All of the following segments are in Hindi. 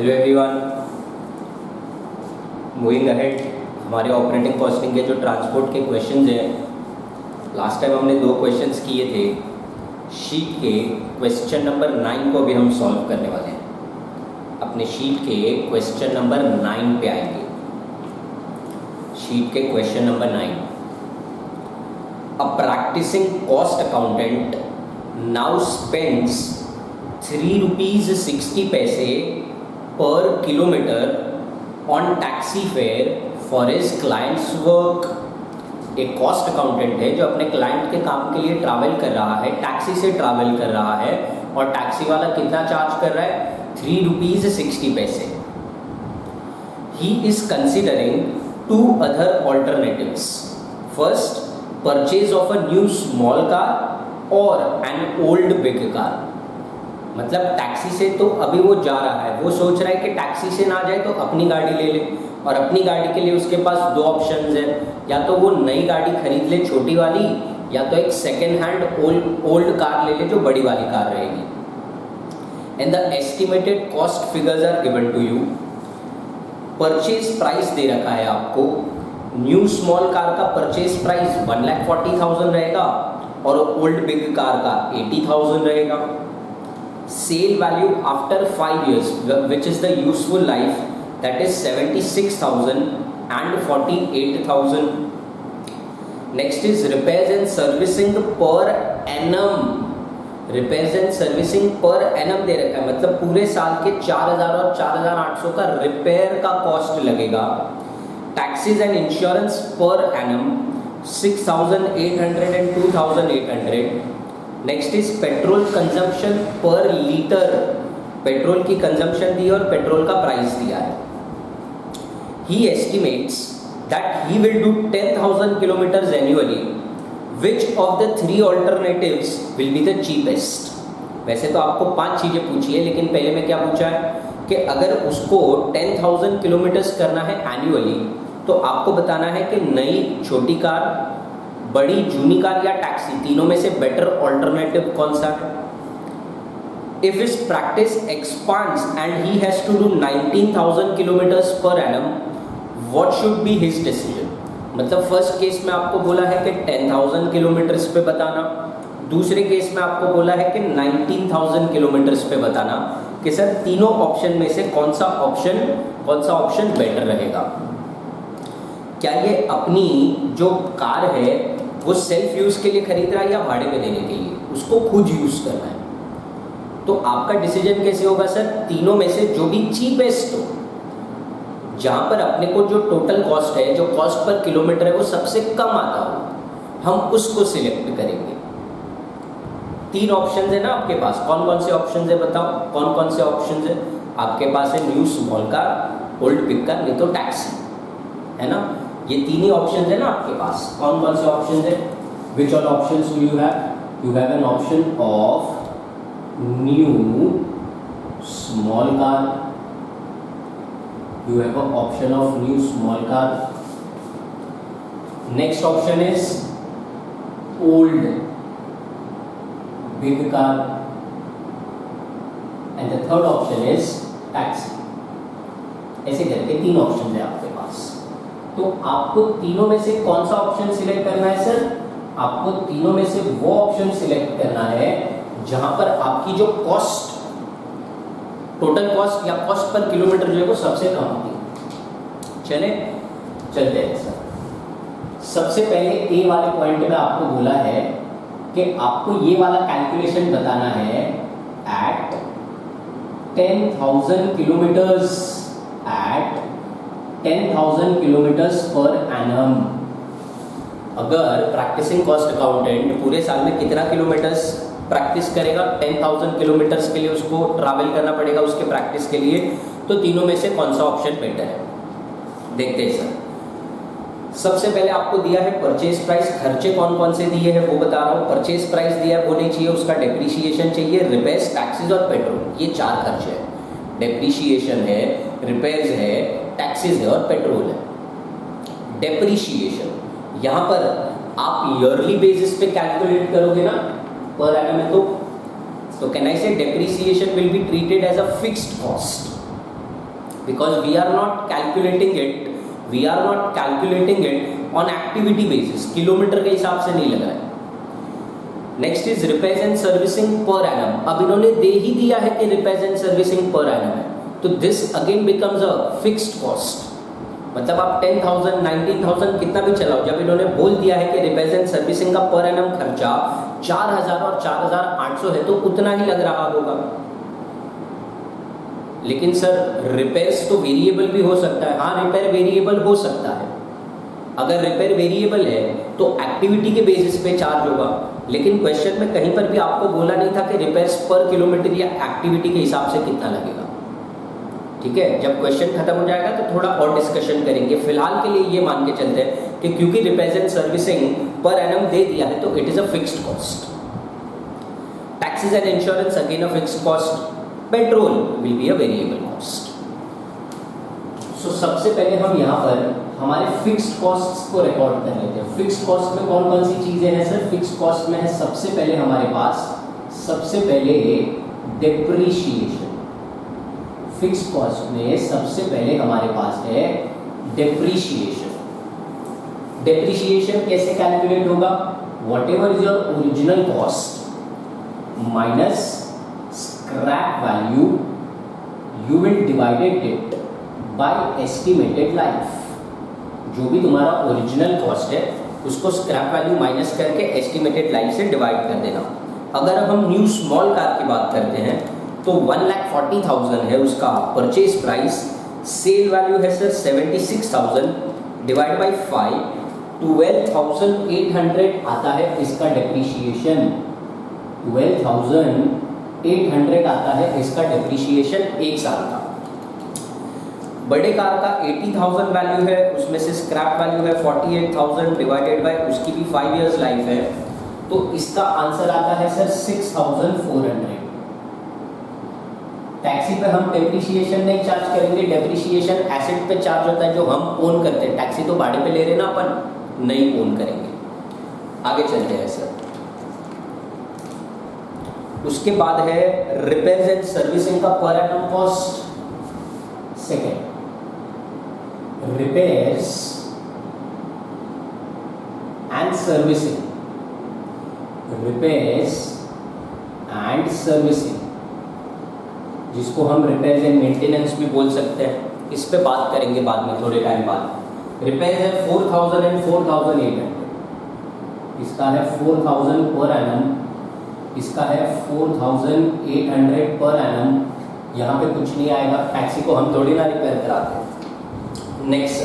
हेलो एवरीवन, मूविंग अहेड हमारे ऑपरेटिंग कॉस्टिंग के जो ट्रांसपोर्ट के क्वेश्चंस हैं, लास्ट टाइम हमने 2 क्वेश्चंस किए थे। शीट के क्वेश्चन नंबर 9 को भी हम सॉल्व करने वाले हैं। अपने शीट के क्वेश्चन नंबर 9 पे आएंगे। शीट के question number 9। A practicing cost accountant now spends ₹3.60 per kilometer on taxi fare for his client's work। एक कॉस्ट अकाउंटेंट है जो अपने क्लाइंट के काम के लिए ट्रैवल कर रहा है, टैक्सी से ट्रैवल कर रहा है, और टैक्सी वाला कितना चार्ज कर रहा है? ₹3.60। He is considering 2 other alternatives. First, purchase of a new small car or an old big car। मतलब टैक्सी से तो अभी वो जा रहा है, वो सोच रहा है कि टैक्सी से ना जाए तो अपनी गाड़ी ले ले, और अपनी गाड़ी के लिए उसके पास 2 ऑप्शंस हैं। या तो वो नई गाड़ी खरीद ले छोटी वाली, या तो एक सेकेंड हैंड ओल्ड कार ले ले जो बड़ी वाली कार रहेगी। And the estimated cost figures are given to you. Purchase price दे रखा है आपको। न्यू स्मॉल कार का परचेज प्राइस 1,40,000 रहेगा और ओल्ड बिग कार का 80,000 रहेगा। Sale value after 5 years, which is the useful life, that is 76,000 and 48,000. Next is repairs and servicing per annum। repairs and servicing per annum दे रखा है, मतलब पूरे साल के 4,000 और 4,800 का रिपेयर का कॉस्ट लगेगा। Taxes and insurance per annum 6,800 and 2,800। Next is petrol consumption per litre. Petrol की कंजम्पशन दी और पेट्रोल का प्राइस दिया है। He estimates that he will do 10,000 kilometres annually. Which of the 3 alternatives will be the cheapest. वैसे तो आपको 5 चीज़ें पूछी है, लेकिन पहले में क्या पूछा है कि अगर उसको 10,000 किलोमीटर्स करना है एनुअली, तो आपको बताना है कि नई छोटी कार, बड़ी जूनी कार या टैक्सी, तीनों में से बेटर ऑल्टरनेटिव कौन सा है। If his practice expands and he has to do 19,000 kilometres per annum, what should be his decision. मतलब फर्स्ट केस में आपको बोला है कि 10,000 किलोमीटर्स पे बताना, दूसरे केस में आपको बोला है कि 19,000 किलोमीटर्स पे बताना कि सर तीनों ऑप्शन में से कौन सा ऑप्शन बेटर रहेगा। क्या ये अपनी जो कार है वो सेल्फ यूज़ के लिए खरीद रहा है या भाड़े पे देने के लिए, उसको खुद यूज़ करना है। तो आपका डिसीजन कैसे होगा सर? तीनों में से जो भी चीपेस्ट हो, जहाँ पर अपने को जो टोटल कॉस्ट है, जो कॉस्ट पर किलोमीटर है, वो सबसे कम आता हो, हम उसको सिलेक्ट करेंगे। 3 ऑप्शन है ना आपके पास। कौन कौन से ऑप्शन है बताओ? कौन कौन से ऑप्शन है आपके पास? है new small car, old big car, नहीं तो टैक्सी, है ना। ये 3 ही ऑप्शन है ना आपके पास। कौन कौन से ऑप्शन है? Which all options do you have? You have an option of new small car, you have an option of new small car. Next option is old big car, and the third option is taxi. ऐसे करके 3 ऑप्शन है आपके पास। तो आपको तीनों में से कौन सा ऑप्शन सिलेक्ट करना है सर? आपको तीनों में से वो ऑप्शन सिलेक्ट करना है जहां पर आपकी जो कॉस्ट, टोटल कॉस्ट या कॉस्ट पर किलोमीटर जो है वो सबसे कम होती है। चलते हैं सर। सबसे पहले ए वाले पॉइंट में आपको बोला है कि आपको ये वाला कैलकुलेशन बताना है at 10,000 kilometres, at 10,000 kilometres per annum. अगर प्रैक्टिसिंग कॉस्ट अकाउंटेंट पूरे साल में कितना किलोमीटर्स प्रैक्टिस करेगा? 10,000 किलोमीटर्स के लिए उसको ट्रैवल करना पड़ेगा उसके प्रैक्टिस के लिए। तो तीनों में से कौन सा ऑप्शन बेटर है, देखते हैं सर। सबसे पहले आपको दिया है परचेज प्राइस। खर्चे कौन कौन से दिए हैं वो बता रहा हूँ। परचेज प्राइस दिया है, वो नहीं चाहिए, उसका डेप्रीशिएशन चाहिए, रिपेयर्स, टैक्सेस और पेट्रोल, ये 4 खर्चे हैं। डेप्रीशिएशन है, रिपेयर्स है, टैक्सेस है और पेट्रोल है। डेप्रीशिएशन यहाँ पर आप ईयरली बेसिस पे कैलकुलेट करोगे ना पर एनम में, तो can I say depreciation will be treated as a fixed cost. because we are not calculating it on activity basis, kilometre के हिसाब से नहीं लग रहा है. Next is repairs and servicing per annum. अब इन्होंने दे ही दिया है कि repairs and servicing per annum है, तो this again becomes a fixed cost. मतलब आप 10,000 19,000 कितना भी चलाओ, जब इन्होंने बोल दिया है कि रिपेयर्स एंड सर्विसिंग का पर एनम खर्चा 4,000 और 4,800 है, तो उतना ही लग रहा होगा. लेकिन सर रिपेयर्स तो वेरिएबल भी हो सकता है. हाँ, रिपेयर वेरिएबल हो सकता है. अगर रिपेयर वेरिएबल है तो एक्टिविटी के बेसिस पे चार्ज होगा, लेकिन क्वेश्चन में कहीं पर भी आपको बोला नहीं था कि रिपेयर्स पर किलोमीटर या एक्टिविटी के हिसाब से कितना लगेगा. ठीक है, जब क्वेश्चन खत्म हो जाएगा तो थोड़ा और डिस्कशन करेंगे. फिलहाल के लिए ये मान के चलते हैं कि क्योंकि repairs and servicing per annum दे दिया है तो it is a fixed cost. Taxes and insurance again a fixed cost. Petrol will be a variable cost. So सबसे पहले हम यहाँ पर हमारे फिक्स्ड कॉस्ट्स को रिकॉर्ड कर लेते हैं. फिक्स्ड कॉस्ट में कौन कौन सी चीजें हैं सर? फिक्स्ड कॉस्ट में है सबसे पहले हमारे पास डेप्रीशिएशन. फिक्स्ड कॉस्ट में सबसे पहले हमारे पास है डेप्रीशिएशन. डेप्रीशिएशन कैसे कैलकुलेट होगा? Whatever is your original cost minus scrap value, you will divided it by estimated life. जो भी तुम्हारा ओरिजिनल कॉस्ट है उसको स्क्रैप वैल्यू माइनस करके एस्टिमेटेड लाइफ से डिवाइड कर देना. अगर हम न्यू स्मॉल कार की बात करते हैं तो 1,40,000 है उसका परचेज प्राइस. सेल वैल्यू है सर 76,000 डिवाइड बाई 5, 12,800 आता है इसका डेप्रीशिएशन. 12,800 आता है इसका डेप्रीशिएशन एक साल का. बड़े कार का 80,000 वैल्यू है, उसमें से स्क्रैप वैल्यू है 48,000 डिवाइडेड बाय उसकी भी 5 इयर्स लाइफ है, तो इसका आंसर आता है सर 6,400. टैक्सी पे हम डेप्रीशिएशन नहीं चार्ज करेंगे. डेप्रीशिएशन एसेट पे चार्ज होता है जो हम ओन करते हैं. टैक्सी तो भाड़े पे ले रहे ना अपन, नहीं ओन करेंगे. आगे चलते हैं सर. उसके बाद है रिपेयर्स एंड सर्विसिंग का per annum cost. Second, repairs and servicing. repairs and servicing जिसको हम repairs and maintenance भी बोल सकते हैं, इस पे बात करेंगे बाद में थोड़े टाइम बाद. repairs है 4,000 and 4,800. इसका है 4,000 पर एनम, इसका है 4,800 पर एनम. यहाँ पे कुछ नहीं आएगा, टैक्सी को हम थोड़ी ना रिपेयर कराते हैं. नेक्स्ट,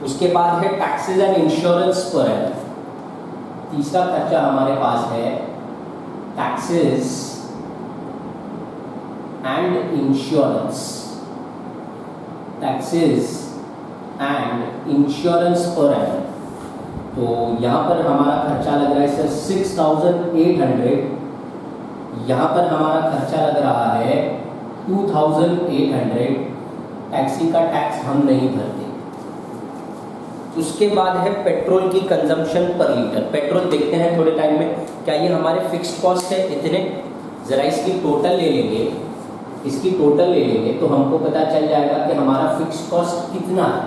उसके बाद है taxes and insurance per annum. तीसरा खर्चा हमारे पास है taxes and insurance. Taxes and insurance per annum. तो यहाँ पर हमारा खर्चा लग रहा है सर 6,800. यहाँ पर हमारा खर्चा लग रहा है 2,800. टैक्सी का टैक्स हम नहीं भरते. उसके बाद है पेट्रोल की कंजम्पशन पर लीटर. पेट्रोल देखते हैं थोड़े टाइम में, क्या ये हमारे फिक्स्ड कॉस्ट है इतने. ज़रा इसकी टोटल ले लेंगे, इसकी टोटल ले लेंगे तो हमको पता चल जाएगा कि हमारा फिक्स्ड कॉस्ट कितना है.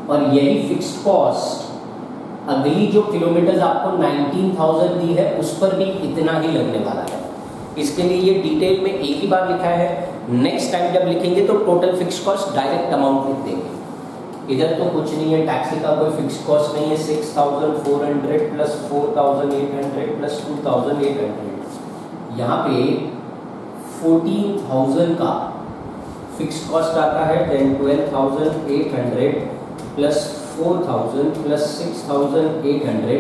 और यही फिक्स्ड कॉस्ट अगली जो किलोमीटर्स आपको 19,000 दी है उस पर भी इतना ही लगने वाला है. इसके लिए ये डिटेल में एक ही बार लिखा है. नेक्स्ट टाइम जब लिखेंगे तो total fixed cost direct amount लिख देंगे. इधर तो कुछ नहीं है, टैक्सी का कोई फिक्स्ड कॉस्ट नहीं है. 6,400 प्लस 4,800 प्लस 2,800. यहाँ पे 14,000 का फिक्स्ड कॉस्ट आता है. देन 12,800 प्लस 4,000 प्लस 6,800,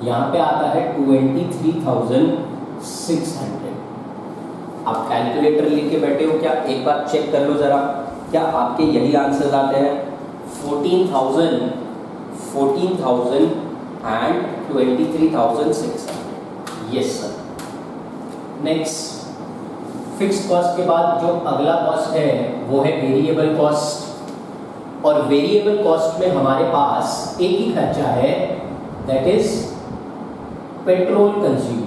यहाँ पे आता है 23,600. आप कैलकुलेटर लेके बैठे हो क्या? एक बार चेक कर लो ज़रा, क्या आपके यही आंसर आते हैं? 14,000 and 23,600. Yes sir. Next, fixed cost के बाद जो अगला कॉस्ट है वो है वेरिएबल कॉस्ट. और वेरिएबल कॉस्ट में हमारे पास एक ही खर्चा है, that is petrol consume.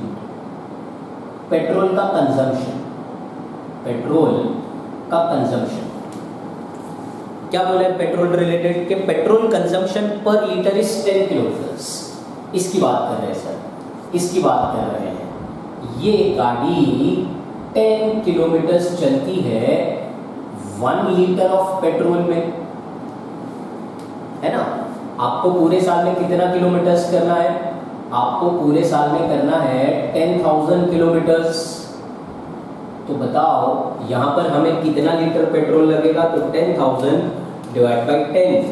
Petrol का कंजम्पशन. पेट्रोल का कंजम्पशन. क्या बोला है पेट्रोल रिलेटेड कि petrol consumption per litre is 10 kilometres. इसकी बात कर रहे हैं सर, इसकी बात कर रहे हैं। ये गाड़ी 10 किलोमीटर्स चलती है 1 लीटर ऑफ पेट्रोल में, है ना। आपको पूरे साल में कितना किलोमीटर्स करना है? आपको पूरे साल में करना है 10,000 किलोमीटर्स। तो बताओ यहाँ पर हमें कितना लीटर पेट्रोल लगेगा? तो 10,000 डिवाइड बाई 10,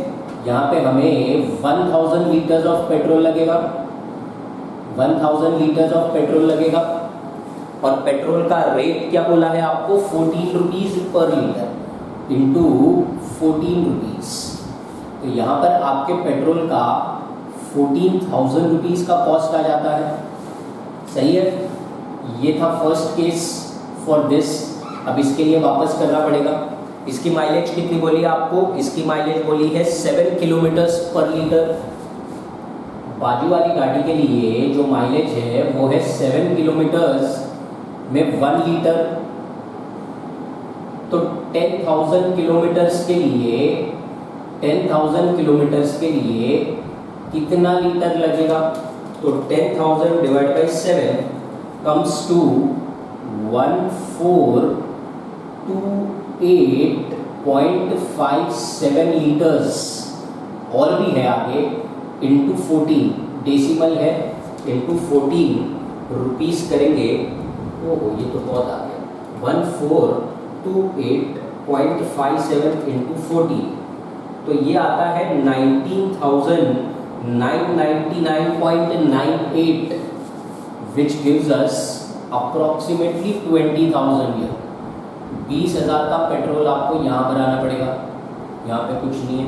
यहाँ पे हमें 1000 लीटर्स ऑफ पेट्रोल लगेगा, 1000 लीटर्स ऑफ पेट्रोल लगेगा। और पेट्रोल का रेट क्या बोला है आपको? 14 rupees per litre into 14 rupees. तो यहाँ पर आपके पेट्रोल का 14,000 रुपीज का कॉस्ट आ जाता है। सही है, ये था फर्स्ट केस फॉर दिस। अब इसके लिए वापस करना पड़ेगा। इसकी माइलेज कितनी बोली आपको? इसकी माइलेज बोली है 7 किलोमीटर्स पर लीटर। बाजू वाली गाड़ी के लिए जो माइलेज है वो है 7 किलोमीटर्स में 1 लीटर। तो 10,000 किलोमीटर्स के लिए 10,000 किलोमीटर्स के लिए कितना लीटर लगेगा? तो 10,000 divide by 7 comes to 1428.57 litres. और भी है आगे, इंटू 14 डेसिमल है, इंटू 14 रुपीस करेंगे। ओहो ये तो बहुत आ गया, 1428.57 इंटू 14, तो ये आता है 19,999.98 which gives us approximately 20,000 year. 20,000 का पेट्रोल आपको यहाँ भराना पड़ेगा। यहाँ पे कुछ नहीं है,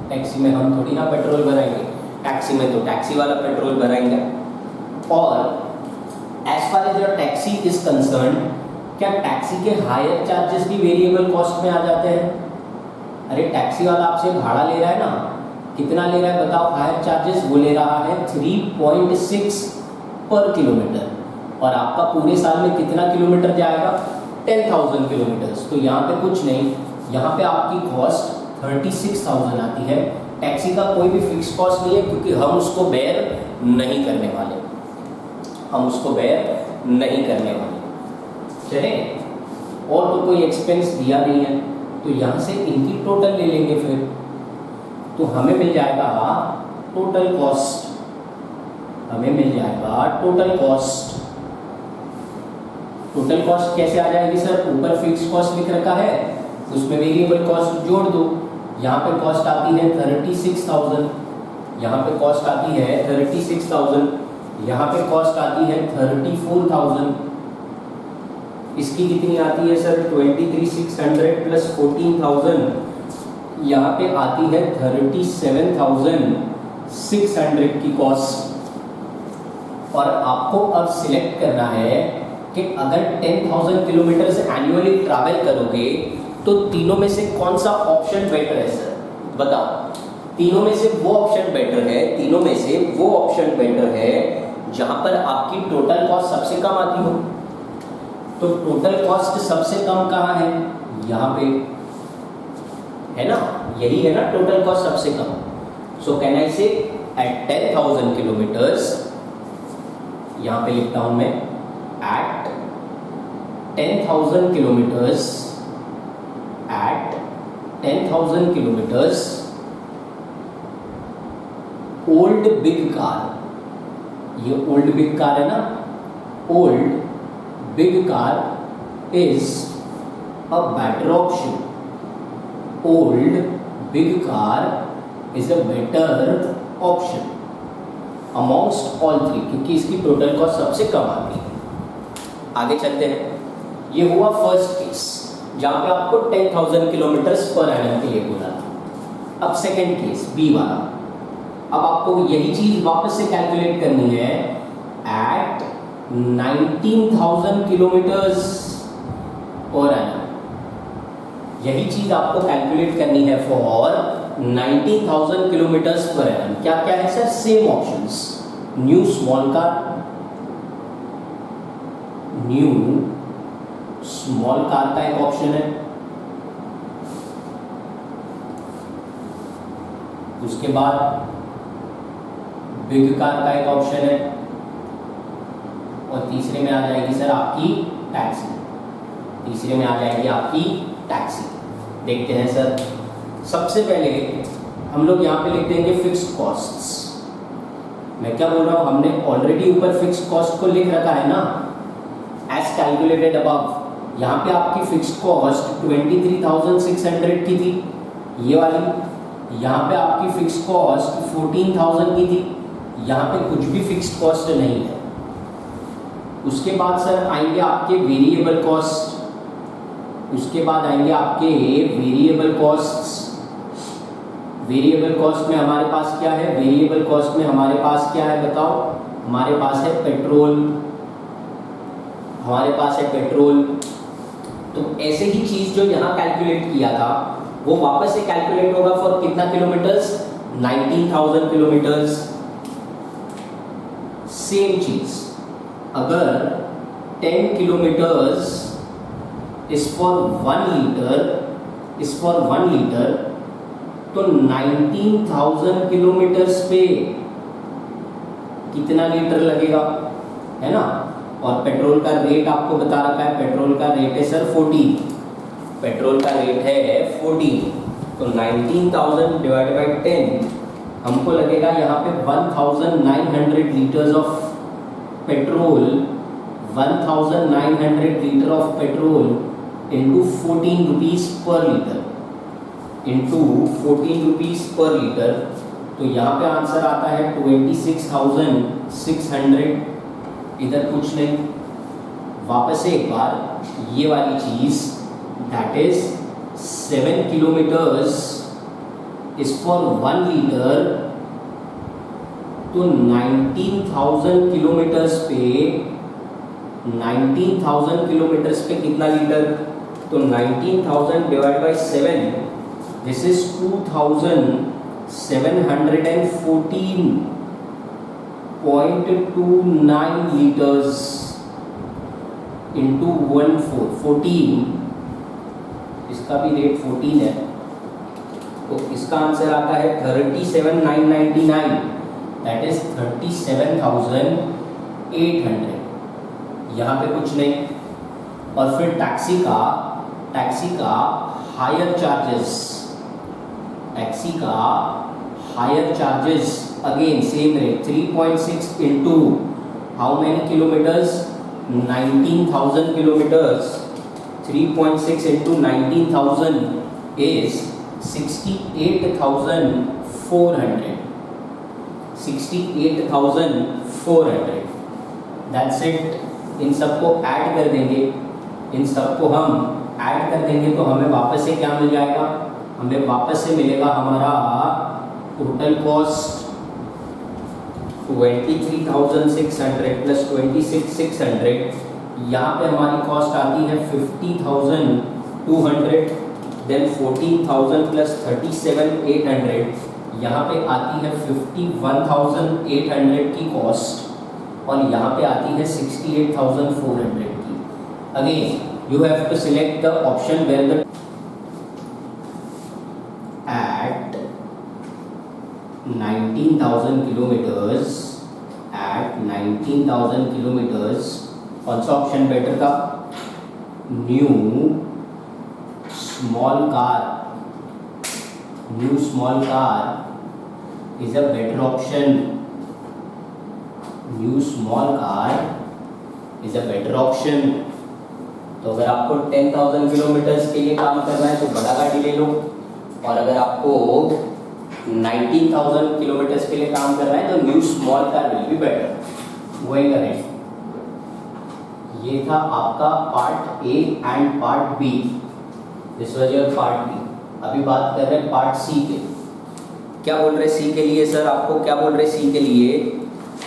टैक्सी में हम थोड़ी ना पेट्रोल भराएंगे, टैक्सी में तो टैक्सी वाला पेट्रोल भराएंगे। और as far as your taxi is concerned, क्या टैक्सी के हायर चार्जेस भी वेरिएबल कॉस्ट में आ जाते हैं? अरे टैक्सी वाला आपसे भाड़ा ले रहा है ना, कितना ले रहा है बताओ? हायर चार्जेस वो ले रहा है 3.6 पर किलोमीटर। और आपका पूरे साल में कितना किलोमीटर जाएगा? 10,000 किलोमीटर्स। तो यहाँ पे कुछ नहीं, यहाँ पे आपकी कॉस्ट 36,000 आती है। टैक्सी का कोई भी फिक्स कॉस्ट नहीं है, क्योंकि हम उसको बेयर नहीं करने वाले, हम उसको बेयर नहीं करने वाले। चले, और तो कोई एक्सपेंस दिया नहीं है, तो यहाँ से इनकी टोटल ले लेंगे फिर। तो हमें मिल जाएगा टोटल कॉस्ट, हमें मिल जाएगा टोटल कॉस्ट। टोटल कॉस्ट कैसे आ जाएगी सर? ऊपर फिक्स कॉस्ट लिख रखा है, उसमें वेरिएबल कॉस्ट जोड़ दो। यहाँ पे कॉस्ट आती है 36,000, यहाँ पे कॉस्ट आती है 36,000, यहाँ पे कॉस्ट आती है 34,000। इसकी कितनी आती है सर? 23,600 प्लस 14,000, यहाँ पे आती है 37,600 की कॉस्ट। और आपको अब सिलेक्ट करना है कि अगर 10,000 किलोमीटर एनुअली ट्रैवल करोगे तो तीनों में से कौन सा ऑप्शन बेटर है सर? बताओ। तीनों में से वो ऑप्शन बेटर है, तीनों में से वो ऑप्शन बेटर है जहां पर आपकी टोटल कॉस्ट सबसे कम आती हो। तो टोटल कॉस्ट सबसे कम कहाँ है? यहाँ पे है ना, यही है ना टोटल कॉस्ट सबसे कम। सो कैन आई से एट 10,000 किलोमीटर्स, यहाँ पे लिखता हूं मैं at 10,000 kilometres, at 10,000 kilometres old big car, ये ओल्ड बिग कार है ना, old big car is a better option. Old big car is a better option amongst all three, क्योंकि इसकी टोटल कॉस्ट सबसे कम आती है। आगे चलते हैं। ये हुआ फर्स्ट केस जहां पे आपको 10,000 किलोमीटर्स पर एनम के लिए बोला था। अब सेकंड केस बी वाला, अब आपको यही चीज वापस से कैलकुलेट करनी है एट 19,000 किलोमीटर्स पर एनम। यही चीज आपको कैलकुलेट करनी है फॉर 19,000 किलोमीटर्स पर एनम। क्या क्या है sir? Same options, new small car, new small car का एक ऑप्शन है, उसके बाद बिग कार का एक ऑप्शन है, और तीसरे में आ जाएगी सर आपकी टैक्सी। तीसरे में आ जाएगी आपकी टैक्सी। देखते हैं सर, सबसे पहले हम लोग यहाँ पे लिख देंगे फिक्स्ड कॉस्ट्स। मैं क्या बोल रहा हूँ, हमने ऑलरेडी ऊपर फिक्स्ड कॉस्ट को लिख रखा है ना, एज कैलकुलेटेड अबव। यहाँ पे आपकी फिक्स्ड कॉस्ट 23,600 की थी, ये वाली। यहाँ पे आपकी फिक्स्ड कॉस्ट 14,000 की थी। यहाँ पे कुछ भी फिक्स्ड कॉस्ट नहीं है। उसके बाद सर आएंगे आपके वेरिएबल कॉस्ट। उसके बाद आएंगे आपके वेरिएबल कॉस्ट्स। वेरिएबल कॉस्ट में हमारे पास क्या है? वेरिएबल कॉस्ट में हमारे पास क्या है बताओ? हमारे पास है पेट्रोल, हमारे पास है पेट्रोल। तो ऐसे ही चीज जो यहाँ कैलकुलेट किया था वो वापस से कैलकुलेट होगा फॉर कितना किलोमीटर्स? 19,000 किलोमीटर्स। सेम चीज, अगर 10 किलोमीटर्स इज फॉर 1 लीटर, तो 19,000 किलोमीटर्स पे कितना लीटर लगेगा, है ना? और पेट्रोल का रेट आपको बता रखा है, पेट्रोल का रेट है सर 14। पेट्रोल का रेट है 14, तो 19,000 डिवाइड बाई 10 हमको लगेगा यहाँ पे 1,900 litres of petrol. 1,900 litre of petrol into 14 rupees per litre, into 14 rupees per litre. तो यहाँ पे आंसर आता है 26,600। इधर कुछ नहीं, वापस से एक बार ये वाली चीज, that is 7 kilometres is for 1 litre. तो 19,000 किलोमीटर्स पे, 19,000 किलोमीटर्स पे कितना लीटर? तो 19,000 divide by 7, this is 2,714.29 litres into 14, इसका भी रेट 14 है, तो इसका आंसर आता है 37,999, दैट इज 37,800। यहाँ पे कुछ नहीं। और फिर टैक्सी का हायर चार्जेस, टैक्सी का hire charges again same rate 3.6 into how many kilometres? 19,000 kilometres. 3.6 into 19,000 is 68,400। 68,400, that's it. इन सबको ऐड कर देंगे, इन सबको हम ऐड कर देंगे तो हमें वापस से क्या मिल जाएगा? हमें वापस से मिलेगा हमारा टोटल कॉस्ट 23,600 प्लस 26,600। यहाँ पे हमारी कॉस्ट आती है 50,200, देन 14,000 प्लस 37,800, यहाँ पे आती है 51,800 की कॉस्ट, और यहाँ पे आती है 68,400 की। Again you have to select the option where the at 19,000 kilometres, at 19,000 kilometres कौन सा ऑप्शन बेटर था? New small car, new small car is a better option. New small car is a better option. तो अगर आपको 10,000 किलोमीटर्स के लिए काम करना है तो बड़ा गाड़ी ले लो, और अगर आपको 19,000 किलोमीटर्स के लिए काम करना है तो new small car will be better. वही करें। ये था आपका part A and part B, this was your part B. अभी बात कर रहे हैं पार्ट सी के। क्या बोल रहे सी के लिए सर? आपको क्या बोल रहे सी के लिए?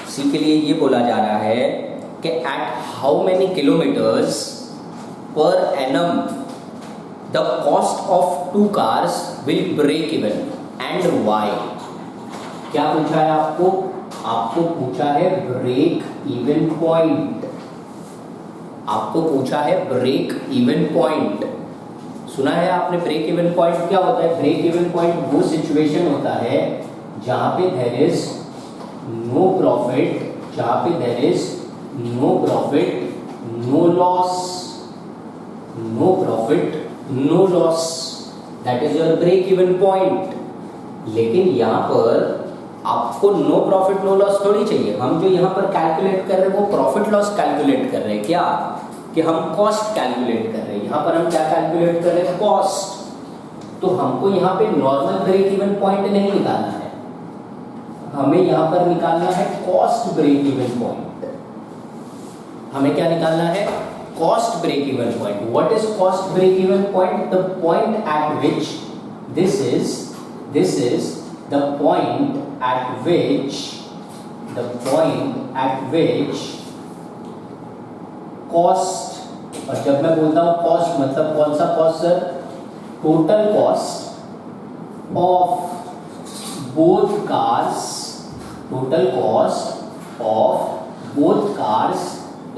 सी के लिए ये बोला जा रहा है कि at how many kilometres per annum the cost of 2 cars विल ब्रेक इवन एंड वाई। क्या पूछा है आपको? आपको पूछा है ब्रेक इवन पॉइंट। आपको पूछा है ब्रेक इवन पॉइंट। सुना है आपने ब्रेक इवन पॉइंट क्या होता है? ब्रेक इवन पॉइंट वो सिचुएशन होता है जहाँ पे देयर इज नो प्रॉफिट, जहाँ पे there is no profit no loss, no profit no loss, that is your break even point. लेकिन यहाँ पर आपको नो प्रॉफिट नो लॉस थोड़ी चाहिए, हम जो यहाँ पर कैलकुलेट कर रहे हैं वो प्रॉफिट लॉस कैलकुलेट कर रहे हैं, क्या कि हम कॉस्ट कैलकुलेट कर रहे हैं। यहाँ पर हम क्या कैलकुलेट कर रहे हैं, कॉस्ट। तो हमको यहाँ पे नॉर्मल ब्रेक इवन पॉइंट नहीं निकालना है, हमें यहाँ पर निकालना है कॉस्ट ब्रेक इवन पॉइंट। हमें क्या निकालना है, cost break even point. What is cost break even point, the point at which this is the point at which cost, और जब मैं बोलता हूं कॉस्ट मतलब कौन सा cost sir, total cost of both cars, total cost of both cars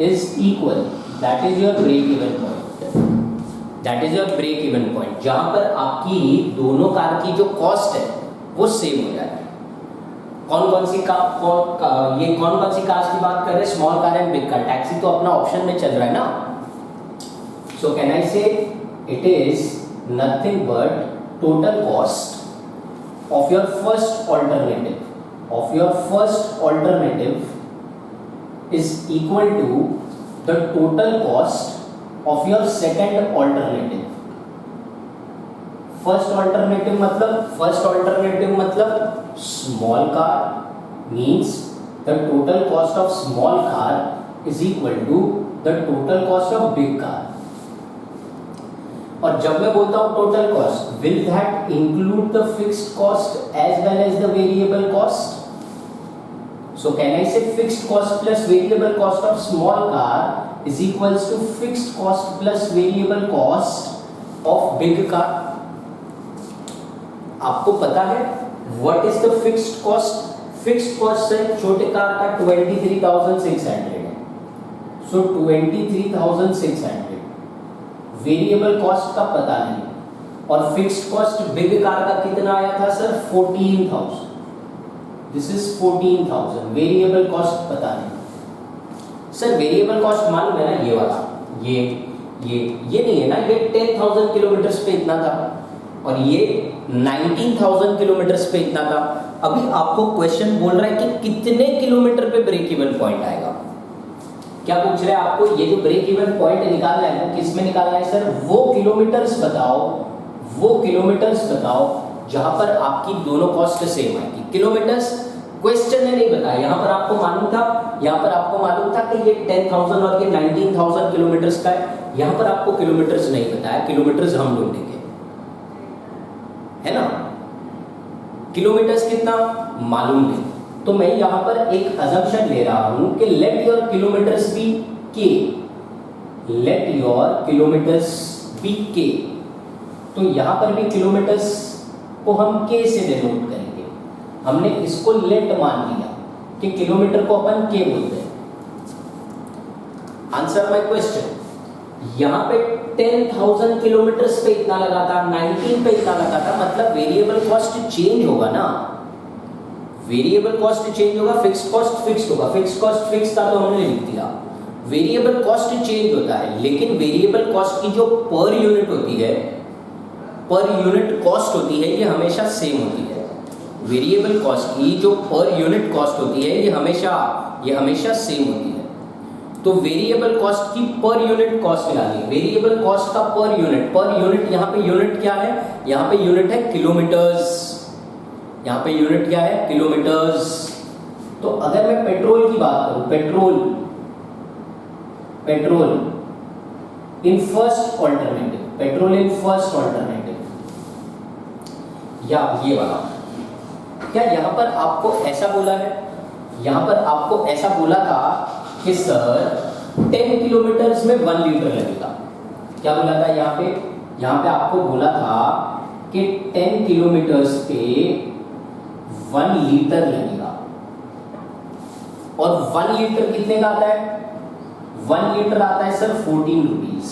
is equal, that is your break even point, that is your break even point, जहां पर आपकी दोनों कार की जो कॉस्ट है वो सेम हो जाए। कौन कौन सी कार की बात कर रहे हैं, small car and big car. Taxi तो अपना ऑप्शन में चल रहा है ना, सो can I say it is nothing but total cost of your first alternative is equal to the total cost of your second alternative. First alternative मतलब small car means the total cost of small car is equal to the total cost of big car. और जब मैं बोलता हूं total cost, will that include the fixed cost as well as the variable cost? So can I say fixed cost plus variable cost of small car is equals to fixed cost plus variable cost of big car. आपको पता है what is the fixed cost? Fixed cost है छोटे कार का 23,600 है, सो 23,600। वेरिएबल कॉस्ट का पता नहीं, और फिक्स्ड कॉस्ट बिग कार का कितना आया था sir, 14,000। This is 14,000। Variable cost पता नहीं सर, वेरिएबल कॉस्ट मालूम है ना, ये वाला, ये नहीं है ना, ये 10,000 किलोमीटर पे इतना था और ये 19,000 किलोमीटर पे इतना था। अभी आपको क्वेश्चन बोल रहा है कि कितने किलोमीटर पे ब्रेक इवन पॉइंट आएगा। क्या पूछ रहा है आपको, ये जो ब्रेक इवन पॉइंट निकालना है वो किस में निकालना है सर, वो किलोमीटर्स बताओ जहां पर आपकी दोनों कॉस्ट सेम आएगी। किलोमीटर्स क्वेश्चन ने नहीं बताया, यहाँ पर आपको मालूम था कि ये 10,000 और ये 19,000 किलोमीटर्स का है। यहाँ पर आपको किलोमीटर्स नहीं बताया, किलोमीटर्स हम ढूंढेंगे, है ना। किलोमीटर्स कितना मालूम नहीं, तो मैं यहाँ पर एक अजम्पशन ले रहा हूं कि लेट योर किलोमीटर्स बी के, तो यहाँ पर भी किलोमीटर्स को हम के से डिनोट करेंगे। हमने इसको लेट मान लिया कि किलोमीटर को अपन के बोलते हैं। आंसर माय क्वेश्चन, यहाँ पे 10,000 किलोमीटर पे इतना लगा था, 19 पे इतना लगा था, मतलब वेरिएबल कॉस्ट चेंज होगा ना, वेरिएबल कॉस्ट चेंज होगा, फिक्स्ड कॉस्ट फिक्स्ड होगा। फिक्स्ड कॉस्ट फिक्स था तो हमने लिख दिया, वेरिएबल कॉस्ट चेंज होता है, लेकिन वेरिएबल कॉस्ट की जो पर यूनिट होती है, पर यूनिट कॉस्ट होती है, ये हमेशा सेम होती है। वेरिएबल कॉस्ट की जो पर यूनिट कॉस्ट होती है ये हमेशा सेम होती है। तो वेरिएबल कॉस्ट की पर यूनिट कॉस्ट निकालिए, वेरिएबल कॉस्ट का पर यूनिट, यहाँ पे यूनिट क्या है, यहाँ पे यूनिट है किलोमीटर्स, यहाँ पे यूनिट क्या है, किलोमीटर्स। तो अगर मैं पेट्रोल की बात करूं, पेट्रोल इन फर्स्ट ऑल्टरनेटिव, या ये वाला, क्या यहाँ पर आपको ऐसा बोला है, यहाँ पर आपको ऐसा बोला था कि सर 10 किलोमीटर्स में 1 लीटर लगेगा। क्या बोला था यहाँ पे आपको बोला था कि 10 किलोमीटर्स पे 1 लीटर लगेगा। और 1 लीटर कितने का आता है, 1 लीटर आता है सर 14 रुपीज।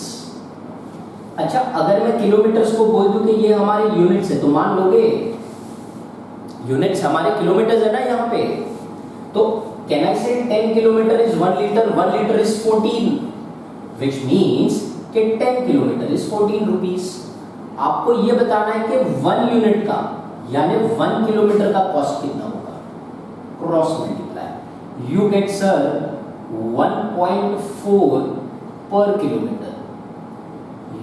अच्छा, अगर मैं किलोमीटर्स को बोल दूं कि ये हमारे यूनिट्स है तो मान लोगे, यूनिट्स हमारे किलोमीटर्स है ना यहाँ पे, तो कैन आई से 10 kilometre is 1 litre, 1 litre is 14, which means कि 10 किलोमीटर इज 14 रुपीज। आपको ये बताना है कि 1 यूनिट का यानी 1 किलोमीटर का कॉस्ट कितना होगा, cross multiply, you get sir 1.4 पर kilometre,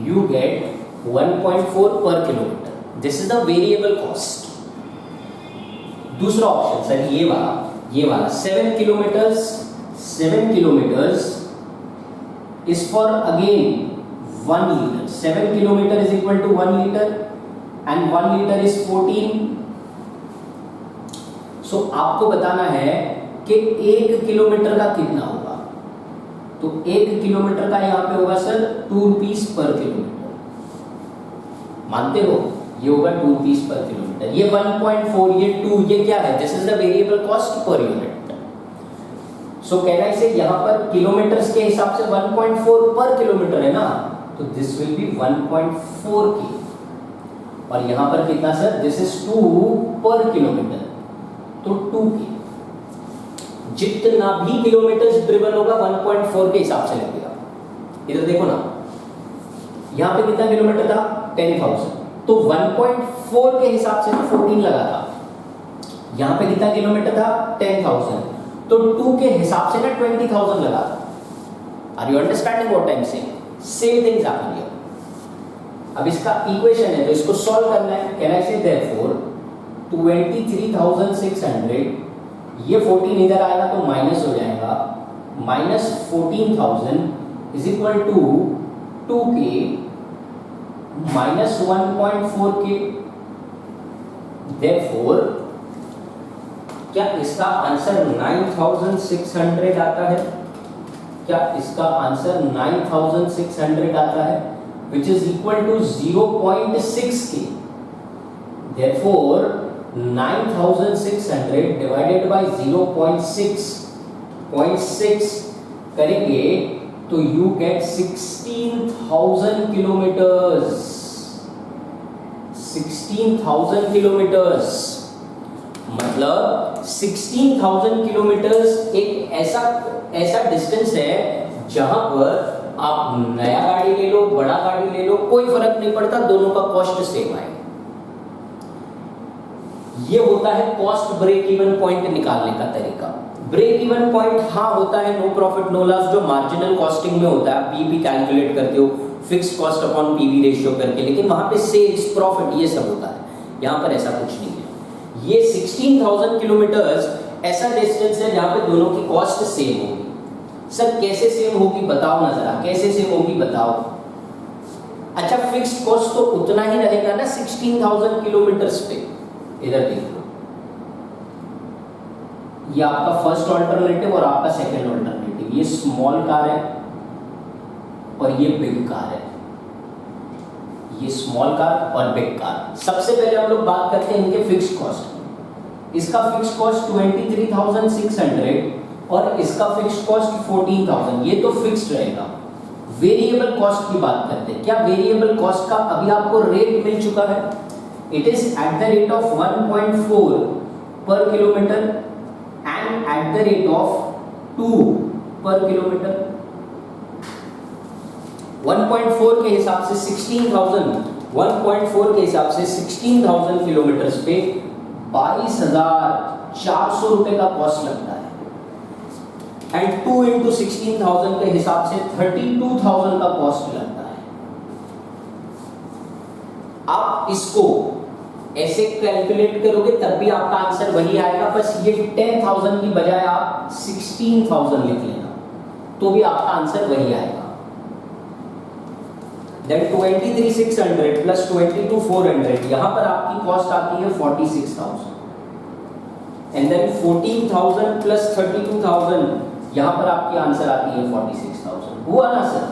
you get 1.4 per kilometer, this is the variable cost। दूसरा ऑप्शन सर ये वाला 7 kilometres is for again 1 liter, 7 kilometer is equal to 1 liter and 1 liter is 14। so आपको बताना है कि 1 किलोमीटर का कितना होगा, तो 1 किलोमीटर का यहाँ पे होगा सर 2 रुपीज पर किलोमीटर, मानते हो, ये होगा 2 रुपीज पर किलोमीटर। ये 1.4, ये 2, ये क्या है, this is the variable cost per unit. So can I से यहाँ पर किलोमीटर्स के हिसाब से 1.4 पर किलोमीटर है ना, तो दिस विल बी 1.4 के, और यहाँ पर कितना सर, दिस इज 2 पर किलोमीटर, तो 2 के। जितना भी किलोमीटर ड्रिवन होगा 1.4 के हिसाब से लगेगा। इधर देखो ना, यहाँ पे कितना किलोमीटर था, 10,000, तो 1.4 के हिसाब से तो 14 लगा था। यहाँ पे कितना किलोमीटर था, 10,000, तो 2 के हिसाब से ना 20,000 लगा था। Are you understanding what I am saying? Same things happen here. अब इसका इक्वेशन है तो इसको सॉल्व करना है। कैन आई से देयरफॉर 23,600, ये 14 इधर आएगा तो माइनस हो जाएगा, minus 14,000 is equal to 2k minus 1.4k। Therefore क्या इसका आंसर 9,600 आता है? क्या इसका आंसर 9,600 आता है, which is equal to 0.6k। Therefore 9,600 divided by 0.6 करेंगे तो you get 16,000 किलोमीटर्स। 16,000 किलोमीटर्स मतलब 16,000 किलोमीटर्स एक ऐसा डिस्टेंस है जहां पर आप नया गाड़ी ले लो, बड़ा गाड़ी ले लो, कोई फर्क नहीं पड़ता, दोनों का कॉस्ट सेम आएगा। ये होता है कॉस्ट ब्रेक इवन पॉइंट निकालने का तरीका। ब्रेक इवन पॉइंट हाँ होता है नो प्रॉफिट नो लॉस, जो मार्जिनल कॉस्टिंग में होता है, पीवी कैलकुलेट करते हो fixed cost upon PV ratio करके, लेकिन वहां पे सेल्स प्रॉफिट ये सब होता है। यहाँ पर ऐसा कुछ नहीं है। ये 16,000 किलोमीटर्स ऐसा डिस्टेंस है जहां पे दोनों की कॉस्ट सेम होगी। सर कैसे सेम होगी बताओ ना जरा, कैसे सेम होगी बताओ। अच्छा फिक्स्ड कॉस्ट तो उतना ही रहेगा ना 16,000 किलोमीटर्स पे। इधर देखो, ये आपका फर्स्ट ऑल्टरनेटिव और आपका सेकंड ऑल्टरनेटिव, ये स्मॉल कार है और ये बिग कार है। ये स्मॉल कार और बिग कार। सबसे पहले हम लोग बात करते हैं इनके फिक्स्ड कॉस्ट। इसका फिक्स्ड कॉस्ट 23,600 और इसका फिक्स्ड कॉस्ट 14,000, ये तो फिक्स्ड रहेगा। वेरिएबल कॉस्ट की बात करते हैं। क्या वेरिएबल कॉस्ट का अभी आपको रेट मिल चुका है? It is at the rate of 1.4 पर kilometre and at the rate of 2 पर किलोमीटर। 1.4 के हिसाब से 16,000, 1.4 के हिसाब से 16,000 किलोमीटर्स पे 22,400 रुपए का कॉस्ट लगता है, एंड 2 इंटू 16,000 के हिसाब से 32,000 का कॉस्ट लगता है। आप इसको ऐसे कैलकुलेट करोगे तब भी आपका आंसर वही आएगा, बस ये 10,000 की बजाय आप 16,000 लिख लेना तो भी आपका आंसर वही आएगा। Then 23,600 plus 22,400, यहाँ पर आपकी कॉस्ट आती है 46,000, and then 14,000 plus 32,000, यहाँ पर आपकी आंसर आती है 46,000। हुआ ना सर?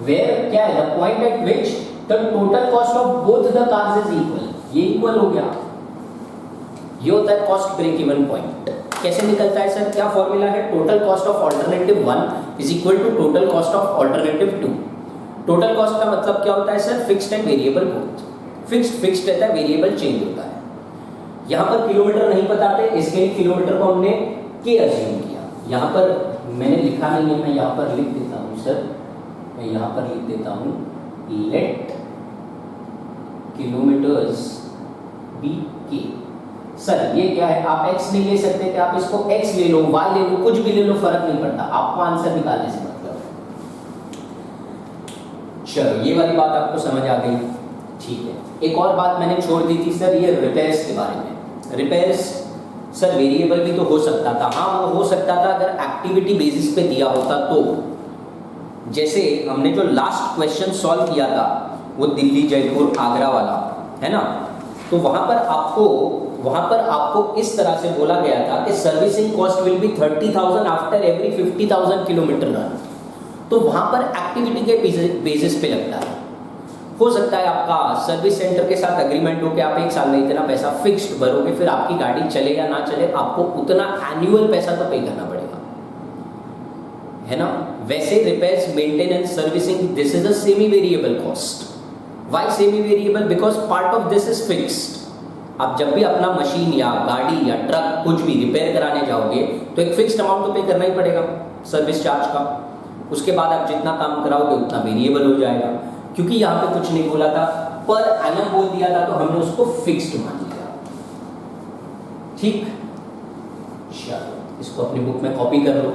Where क्या है? The point at which the total cost of both the cars is equal। ये इक्वल हो गया। ये होता है कॉस्ट ब्रेक इवन पॉइंट। कैसे निकलता है सर? क्या फॉर्मूला है? Total cost of alternative 1 is equal to total cost of alternative 2। Total cost का मतलब क्या होता है sir? Fixed and variable both. Fixed रहता है, वेरिएबल चेंज होता है। यहाँ पर किलोमीटर नहीं बताते, इसके लिए किलोमीटर को हमने के अज्यूम किया। यहाँ पर मैंने लिखा नहीं है, मैं यहाँ पर लिख देता हूँ सर, मैं यहाँ पर लिख देता हूँ लेट किलोमीटर्स बी के। सर ये क्या है, आप x नहीं ले सकते थे, आप इसको x ले लो, y ले लो, कुछ भी ले लो, फर्क नहीं पड़ता, आपको आंसर निकालने से मतलब है। चलो ये वाली बात आपको समझ आ गई, ठीक है। एक और बात मैंने छोड़ दी थी सर, ये रिपेयर्स के बारे में। रिपेयर्स सर वेरिएबल भी तो हो सकता था, हाँ वो हो सकता था अगर एक्टिविटी बेसिस पे दिया होता तो। जैसे हमने जो लास्ट क्वेश्चन सॉल्व किया था वो दिल्ली जयपुर आगरा वाला है ना, तो वहां पर आपको इस तरह से बोला गया था कि servicing cost will be 30,000 after every 50,000 kilometre run. तो वहां पर एक्टिविटी के बेसिस पे लगता है। हो सकता है आपका सर्विस सेंटर के साथ अग्रीमेंट हो कि आप 1 साल में इतना पैसा फिक्स्ड भरोगे, फिर आपकी गाड़ी चले या ना चले आपको उतना एनुअल पैसा तो पे करना पड़ेगा, है ना। वैसे repairs, maintenance, servicing, this is a semi variable cost. Why semi variable? Because part of this is fixed. आप जब भी अपना मशीन या गाड़ी या ट्रक कुछ भी रिपेयर कराने जाओगे तो एक फिक्स्ड अमाउंट तो पे करना ही पड़ेगा सर्विस चार्ज का। उसके बाद आप जितना काम कराओगे उतना वेरिएबल हो जाएगा। क्योंकि यहाँ पे कुछ नहीं बोला था, पर एनम बोल दिया था तो हमने उसको फिक्स्ड मान लिया। ठीक, चलो इसको अपनी बुक में कॉपी कर लो।